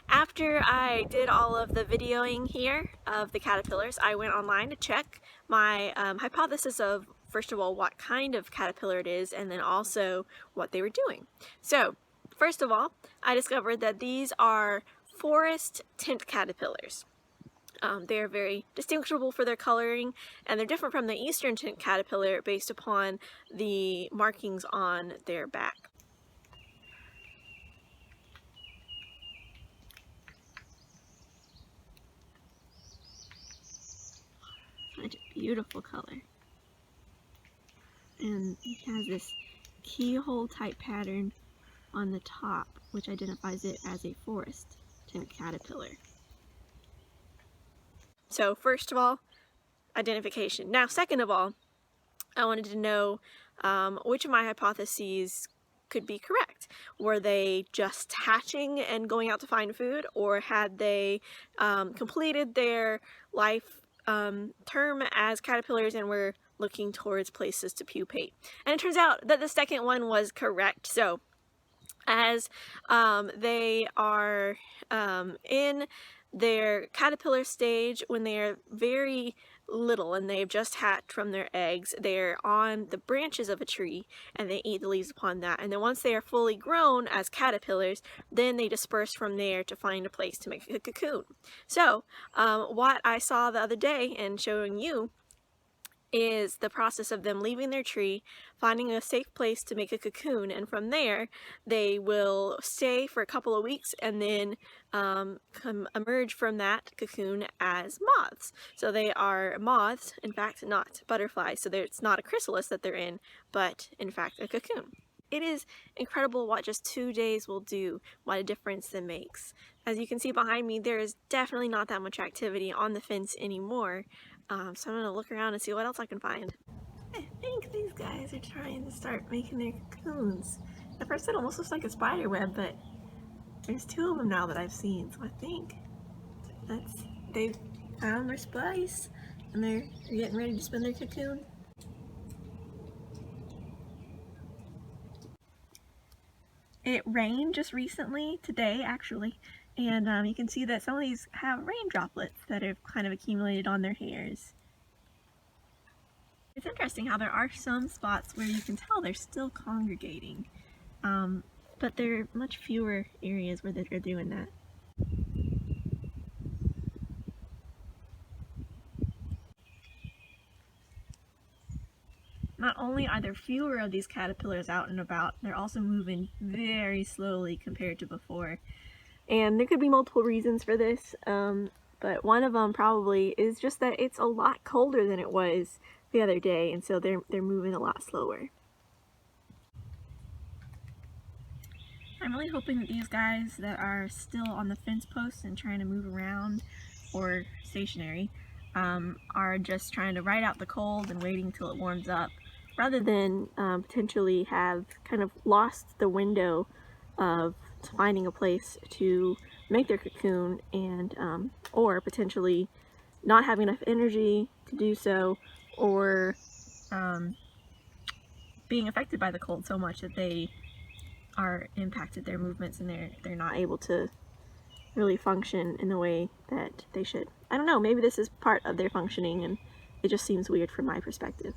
After I did all of the videoing here of the caterpillars, I went online to check my hypothesis of, first of all, what kind of caterpillar it is, and then also what they were doing. So, first of all, I discovered that these are forest tent caterpillars. They are very distinguishable for their coloring, and they're different from the eastern tent caterpillar based upon the markings on their back. Such a beautiful color. And it has this keyhole type pattern on the top, which identifies it as a forest tent caterpillar. So first of all, identification. Now second of all, I wanted to know which of my hypotheses could be correct. Were they just hatching and going out to find food, or had they completed their life term as caterpillars and were looking towards places to pupate? And it turns out that the second one was correct. So as they are in their caterpillar stage, when they are very little and they've just hatched from their eggs, they're on the branches of a tree and they eat the leaves upon that. And then once they are fully grown as caterpillars, then they disperse from there to find a place to make a cocoon. So what I saw the other day and showing you is the process of them leaving their tree, finding a safe place to make a cocoon, and from there they will stay for a couple of weeks and then emerge from that cocoon as moths. So they are moths, in fact not butterflies, so it's not a chrysalis that they're in, but in fact a cocoon. It is incredible what just 2 days will do, what a difference it makes. As you can see behind me, there is definitely not that much activity on the fence anymore. So I'm going to look around and see what else I can find. I think these guys are trying to start making their cocoons. At first it almost looks like a spider web, but there's 2 of them now that I've seen, so I think they've found their spice and they're getting ready to spin their cocoon. It rained just recently, today actually, and you can see that some of these have rain droplets that have kind of accumulated on their hairs. It's interesting how there are some spots where you can tell they're still congregating, but there are much fewer areas where they're doing that. Not only are there fewer of these caterpillars out and about, they're also moving very slowly compared to before. And there could be multiple reasons for this, but one of them probably is just that it's a lot colder than it was the other day, and so they're moving a lot slower. I'm really hoping that these guys that are still on the fence posts and trying to move around, or stationary, are just trying to ride out the cold and waiting till it warms up, rather than potentially have kind of lost the window of finding a place to make their cocoon, and or potentially not having enough energy to do so, or being affected by the cold so much that they are impacted their movements and they're not able to really function in the way that they should. I don't know, maybe this is part of their functioning and it just seems weird from my perspective.